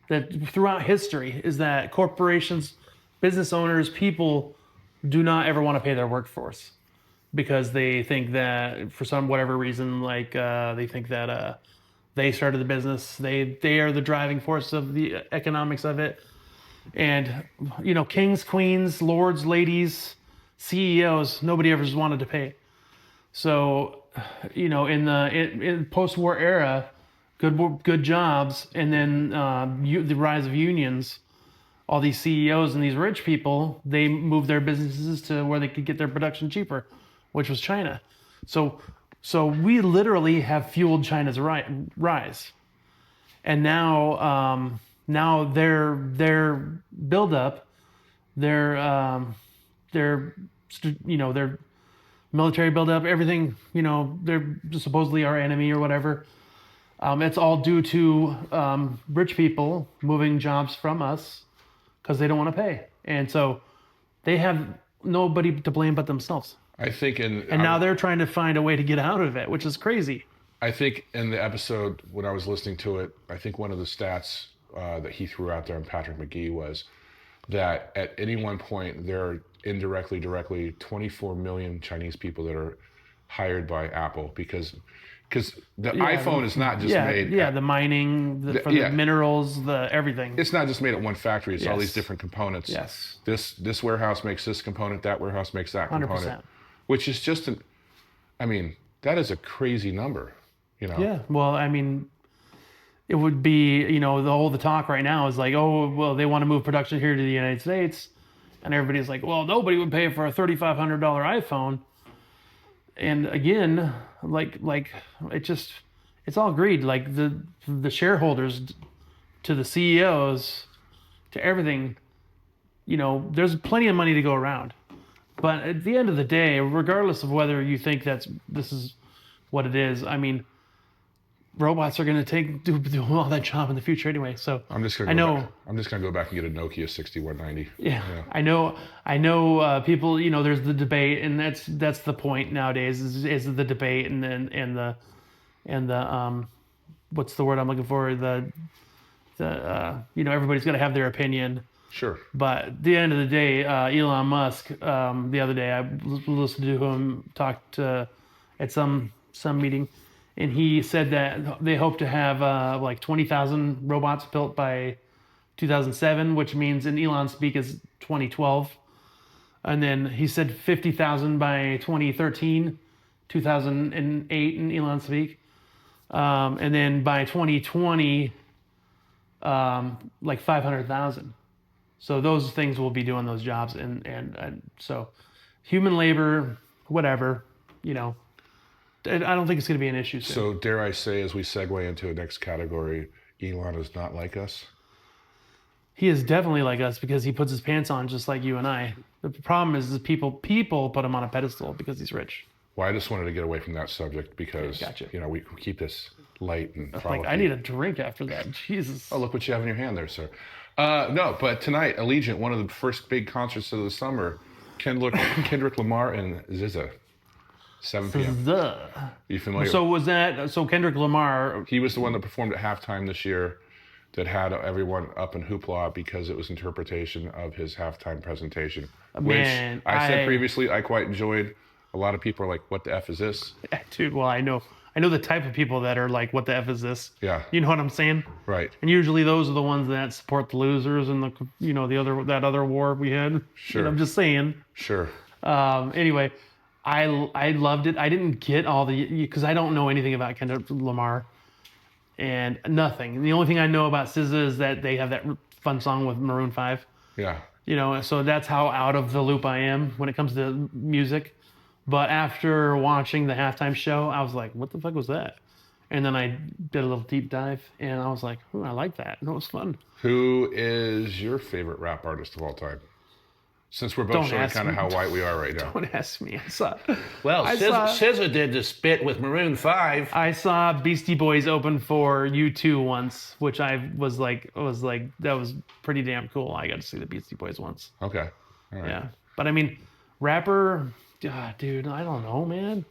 that throughout history is that corporations, business owners, people do not ever want to pay their workforce because they think that for some whatever reason, like they think that they started the business, they are the driving force of the economics of it, and kings, queens, lords, ladies, CEOs, nobody ever wanted to pay. So in the post-war era, good jobs, and then the rise of unions. All these CEOs and these rich people, they moved their businesses to where they could get their production cheaper, which was China. So we literally have fueled China's rise, and now their buildup, their military buildup, everything, they're supposedly our enemy or whatever. It's all due to rich people moving jobs from us because they don't want to pay. And so they have nobody to blame but themselves. I think and now they're trying to find a way to get out of it, which is crazy. I think in the episode, when I was listening to it, I think one of the stats that he threw out there in Patrick McGee was that at any one point, there are directly 24 million Chinese people that are hired by Apple because the iPhone is not just made. Yeah, the mining, the minerals, the everything. It's not just made at one factory. It's all these different components. Yes. This warehouse makes this component. That warehouse makes that component. 100%. Which is just that is a crazy number. Yeah. Well, it would be, the talk right now is like, oh, well, they want to move production here to the United States. And everybody's like, well, nobody would pay for a $3,500 iPhone. And again, like it's all greed. Like the shareholders to the CEOs to everything, there's plenty of money to go around. But at the end of the day, regardless of whether you think this is what it is, robots are going to do all that job in the future anyway. So I'm just going to go back and get a Nokia 6190. Yeah. I know. People. There's the debate, and that's the point nowadays. Is the debate and the what's the word I'm looking for? Everybody's got to have their opinion. Sure. But at the end of the day, Elon Musk. The other day, I listened to him talk at some meeting. And he said that they hope to have like 20,000 robots built by 2007, which means in Elon speak is 2012. And then he said 50,000 by 2013, 2008 in Elon speak. And then by 2020, like 500,000. So those things will be doing those jobs. And so human labor, whatever, I don't think it's going to be an issue soon. So dare I say, as we segue into the next category, Elon is not like us? He is definitely like us because he puts his pants on just like you and I. The problem is people put him on a pedestal because he's rich. Well, I just wanted to get away from that subject because, Gotcha. We keep this light and like, I need a drink after that. Jesus. Oh, look what you have in your hand there, sir. No, but tonight, Allegiant, one of the first big concerts of the summer, Kendrick Lamar and SZA. 7 p.m. You familiar? So was that so Kendrick Lamar? He was the one that performed at halftime this year that had everyone up in hoopla because it was interpretation of his halftime presentation. Man, which I said previously I quite enjoyed. A lot of people are like, what the F is this? Dude, well, I know the type of people that are like, what the F is this? Yeah. You know what I'm saying? Right. And usually those are the ones that support the losers and that other war we had. Sure. And I'm just saying. Sure. Anyway, I loved it. I didn't get all because I don't know anything about Kendrick Lamar and nothing. The only thing I know about SZA is that they have that fun song with Maroon 5. Yeah. So that's how out of the loop I am when it comes to music. But after watching the halftime show, I was like, what the fuck was that? And then I did a little deep dive, and I was like, I like that. And it was fun. Who is your favorite rap artist of all time? Since we're both showing kind of how white we are right now. Don't ask me. SZA did the spit with Maroon 5. I saw Beastie Boys open for U2 once, which I was like, that was pretty damn cool. I got to see the Beastie Boys once. Okay. All right. Yeah. But I mean, rapper, dude, I don't know, man.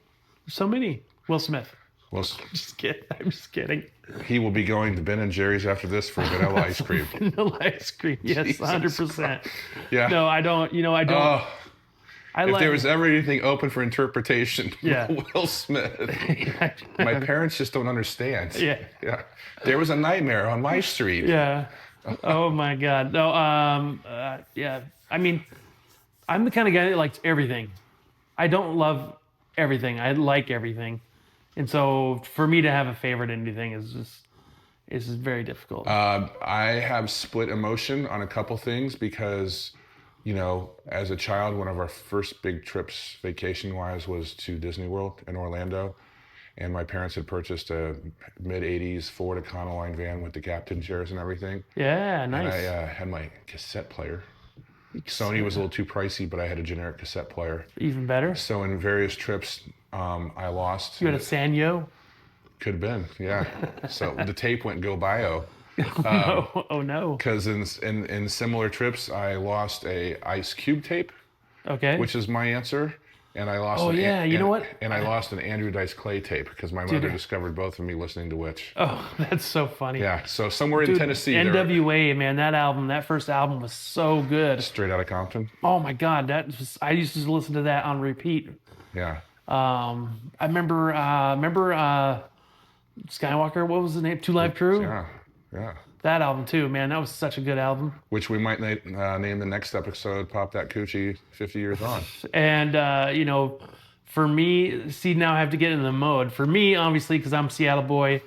There's so many. Will Smith. Well, Just kidding. I'm just kidding. he will be going to Ben and Jerry's after this for vanilla ice cream. Vanilla ice cream. Yes, Jesus 100%. Yeah. No, I don't. I don't. Oh, I if like, there was ever anything open for interpretation, Yeah. Will Smith. My parents just don't understand. Yeah. Yeah. There was a nightmare on my street. Yeah. Oh my God. No. Yeah. I mean, I'm the kind of guy that likes everything. I don't love everything. I like everything, and so for me to have a favorite in anything is just very difficult. I have split emotion on a couple things because, as a child, one of our first big trips vacation-wise was to Disney World in Orlando. And my parents had purchased a mid-'80s Ford Econoline van with the captain chairs and everything. Yeah, nice. And I had my cassette player. Sony was a little too pricey, but I had a generic cassette player. Even better. So in various trips, I lost. You had a Sanyo? Could have been, yeah. So the tape went go bio. No. Oh no. Because in similar trips, I lost a Ice Cube tape, Okay. which is my answer. And I lost. Oh, yeah, you know what? And I lost an Andrew Dice Clay tape because my mother discovered both of me listening to Witch. Oh, that's so funny. Yeah. So somewhere in Tennessee, NWA, man, that first album was so good. Straight Outta Compton. Oh my God, I used to listen to that on repeat. Yeah. I remember Skywalker. What was the name? Two Live Crew. Yeah. Yeah. That album too, man. That was such a good album. Which we might name the next episode "Pop That Coochie 50 Years On." And for me, see, now I have to get in the mode. For me, obviously, because I'm a Seattle boy.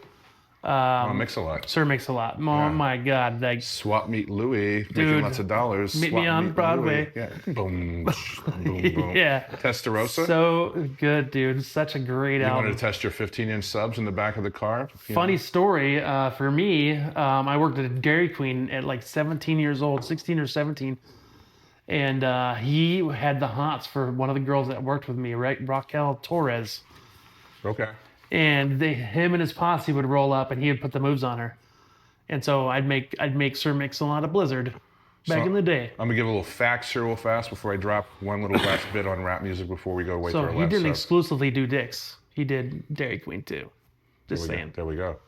Mix-a-Lot. Sir Mix-a-Lot. Oh my God, like Swap Meet Louie, making lots of dollars. Meet Swap me on Broadway. Louie. Yeah. Boom, boom, boom. Yeah. Testarossa. So good, dude. Such a great You album. wanted to test your 15-inch subs in the back of the car? Funny story for me, I worked at a Dairy Queen at like 17 years old, 16 or 17. And he had the hots for one of the girls that worked with me, right? Raquel Torres. Okay. And him and his posse would roll up, and he would put the moves on her. And so I'd make Sir Mix-a-Lot a Blizzard back in the day. I'm gonna give a little facts here real fast before I drop one little last bit on rap music before we go away So for our he last didn't sub. exclusively do Dicks. He did Dairy Queen too. Just saying. There we go.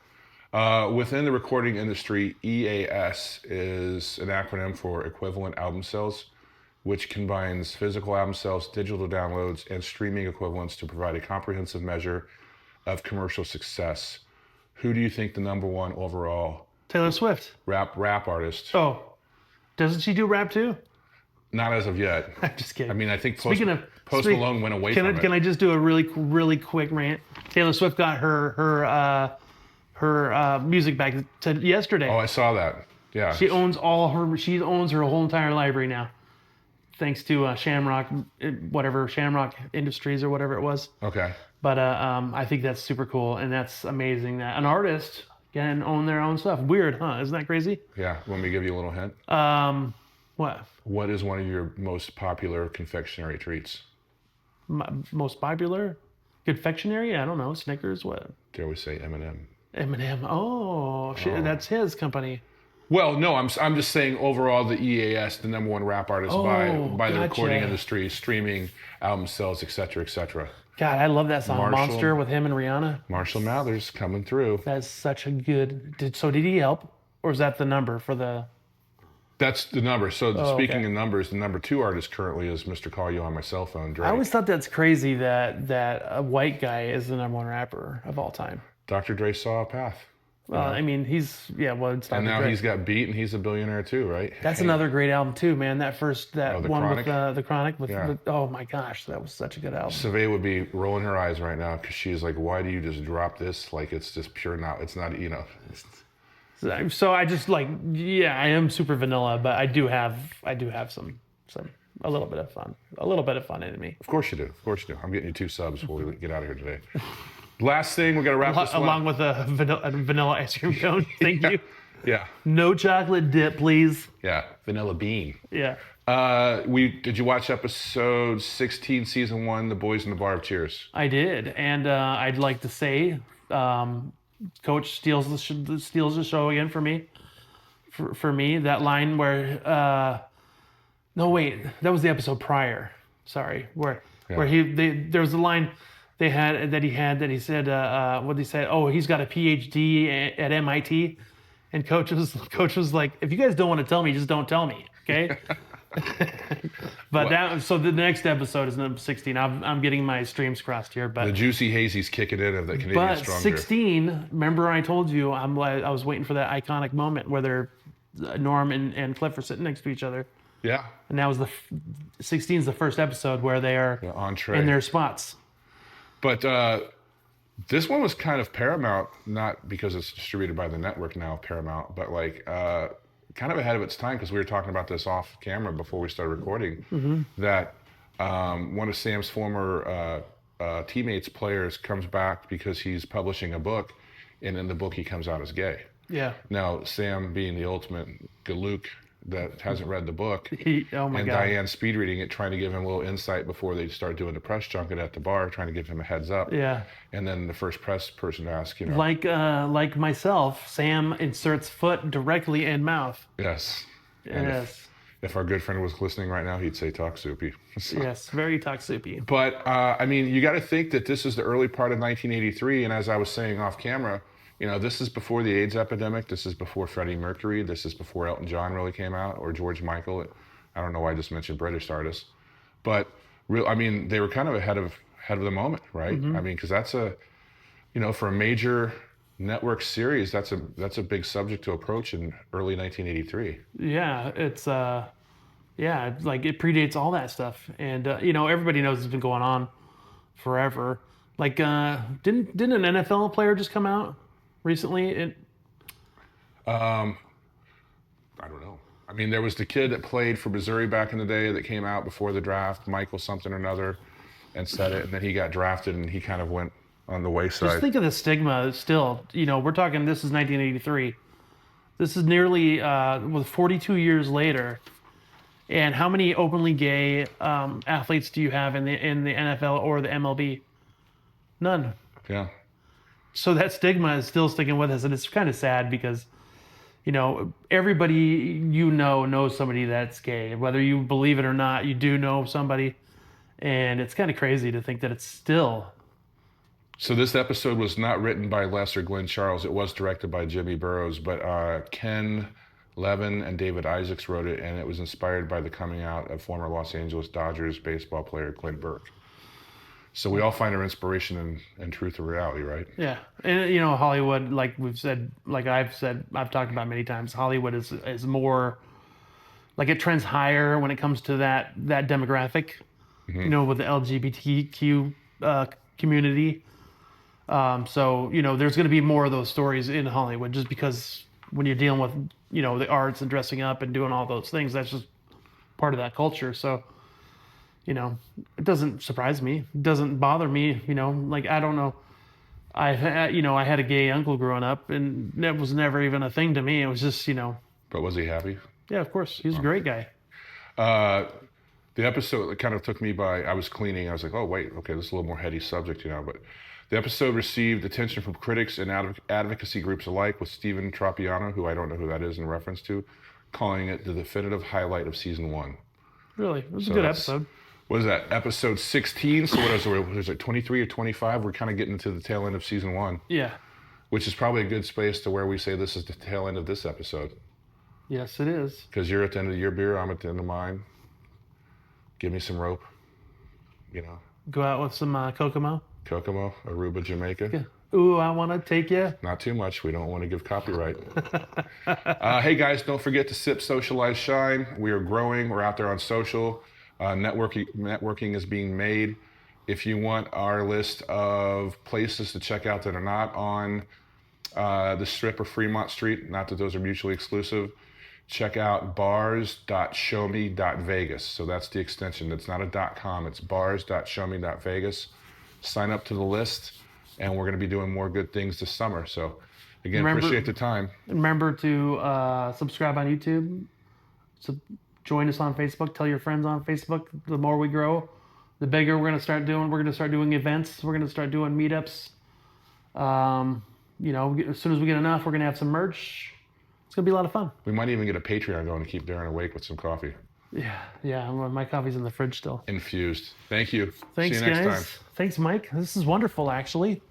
Within the recording industry, EAS is an acronym for Equivalent Album Sales, which combines physical album sales, digital downloads, and streaming equivalents to provide a comprehensive measure of commercial success. Who do you think the number one overall Taylor Swift. rap artist? Oh, doesn't she do rap too? Not as of yet. I'm just kidding. I mean, I think Post Speaking of Malone went away from it. Can I just do a really quick rant? Taylor Swift got her music back to yesterday. Oh, I saw that. Yeah. She owns her whole entire library now, thanks to Shamrock Industries or whatever it was. Okay. But I think that's super cool, and that's amazing that an artist can own their own stuff. Weird, huh? Isn't that crazy? Yeah. Want me to give you a little hint? What? What is one of your most popular confectionery treats? Most popular confectionery? I don't know. Snickers. What? Dare we say M&M? Eminem. Oh, shit, that's his company. Well, no, I'm just saying overall the EAS, the number one rap artist by the gotcha. recording industry, streaming, album sales, et cetera, et cetera. God, I love that song, Marshall- Monster, with him and Rihanna. Marshall Mathers coming through. That's such a good. Did he help, or is that the number for the? That's the number. So speaking okay. of numbers, the number 2 artist currently is Mr. Call You on My Cell Phone, Drake. I always thought that's crazy that a white guy is the #1 rapper of all time. Dr. Dre saw a path. Well, I mean, it's Dr. And now Dre. he's got beat and he's a billionaire too, right? That's another great album too, man. That The one Chronic? with the Chronic with, Yeah. oh my gosh, that was such a good album. Survey would be rolling her eyes right now because she's like, why do you just drop this? Like, it's just pure now. It's not, So I just I am super vanilla, but I do have some a little bit of fun in me. Of course you do. Of course you do. I'm getting you 2 subs before we get out of here today. Last thing, we're going to wrap this one up. Along with a vanilla ice cream cone. Thank you. Yeah. No chocolate dip, please. Yeah. Vanilla bean. Yeah. Did you watch episode 16, season 1, The Boys in the Bar of Cheers? I did, and I'd like to say, Coach steals the show again for me. For me, that line where, no wait, that was the episode prior. Sorry, where there was a line he said what he said. Oh, he's got a PhD at MIT, and coach was like, if you guys don't want to tell me, just don't tell me, okay? But so the next episode is number 16. I'm getting my streams crossed here, but The Juicy Hazy's kicking in of the Canadian but Stronger. 16. Remember, I told you I was waiting for that iconic moment where Norm and Cliff are sitting next to each other, Yeah. and that was 16 is the first episode where they are entree. in their spots. But this one was kind of Paramount, not because it's distributed by the network now, Paramount, but kind of ahead of its time, because we were talking about this off camera before we started recording, that one of Sam's former teammates, players, comes back because he's publishing a book, and in the book he comes out as gay. Yeah. Now, Sam being the ultimate galook that hasn't read the book, Oh my and God. Diane speed reading it, trying to give him a little insight before they start doing the press junket at the bar, trying to give him a heads up. Yeah. And then the first press person asked, Like myself, Sam inserts foot directly in mouth. Yes. And Yes. if our good friend was listening right now, he'd say talk soupy. So- Yes. Very soupy. But I mean, you got to think that this is the early part of 1983, and as I was saying off camera, this is before the AIDS epidemic. This is before Freddie Mercury. This is before Elton John really came out, or George Michael. I don't know why I just mentioned British artists, but they were kind of ahead of the moment, right? I mean, because that's for a major network series, that's a big subject to approach in early 1983. Yeah, it's it predates all that stuff, and everybody knows it's been going on forever. Like, didn't an NFL player just come out recently? I don't know. I mean, there was the kid that played for Missouri back in the day that came out before the draft, Michael something or another, and said it, and then he got drafted, and he kind of went on the wayside. Just think of the stigma still. We're talking, this is 1983. This is nearly 42 years later. And how many openly gay athletes do you have in the NFL or the MLB? None. Yeah. So that stigma is still sticking with us, and it's kind of sad because, everybody knows somebody that's gay. Whether you believe it or not, you do know somebody, and it's kind of crazy to think that it's still. So this episode was not written by Les or Glenn Charles. It was directed by Jimmy Burrows, but Ken Levin and David Isaacs wrote it, and it was inspired by the coming out of former Los Angeles Dodgers baseball player Clint Burke. So we all find our inspiration in truth or reality, right? Yeah, and Hollywood, like I've talked about many times, Hollywood is more like it trends higher when it comes to that demographic. With the LGBTQ community. So there's going to be more of those stories in Hollywood, just because when you're dealing with the arts and dressing up and doing all those things, that's just part of that culture. So. It doesn't surprise me. It doesn't bother me. I don't know. I had a gay uncle growing up, and that was never even a thing to me. It was just, But was he happy? Yeah, of course. He's a great guy. The episode that kind of took me by, I was cleaning. I was like, oh, wait, okay, this is a little more heady subject, but the episode received attention from critics and advocacy groups alike, with Stephen Tropiano, who I don't know who that is in reference to, calling it the definitive highlight of season 1. Really? It was a good episode. what is that, episode 16? So what is it, 23 or 25? We're kind of getting to the tail end of season 1, Yeah. which is probably a good space to where we say this is the tail end of this episode. Yes, it is. Because you're at the end of your beer, I'm at the end of mine. Give me some rope, Go out with some Kokomo. Kokomo, Aruba, Jamaica. Yeah. Ooh, I want to take you. Not too much. We don't want to give copyright. Hey guys, don't forget to sip, socialize, shine. We are growing. We're out there on social. Networking is being made. If you want our list of places to check out that are not on the Strip or Fremont Street, not that those are mutually exclusive, check out bars.showme.vegas. So that's the extension. It's not a .com. It's bars.showme.vegas. Sign up to the list, and we're going to be doing more good things this summer. So, again, appreciate the time. Remember to subscribe on YouTube. So join us on Facebook. Tell your friends on Facebook. The more we grow, the bigger we're going to start doing. We're going to start doing events. We're going to start doing meetups. As soon as we get enough, we're going to have some merch. It's going to be a lot of fun. We might even get a Patreon going to keep Darren awake with some coffee. Yeah. My coffee's in the fridge still. Infused. Thank you. Thanks, See you next guys. time. Thanks, Mike. This is wonderful, actually.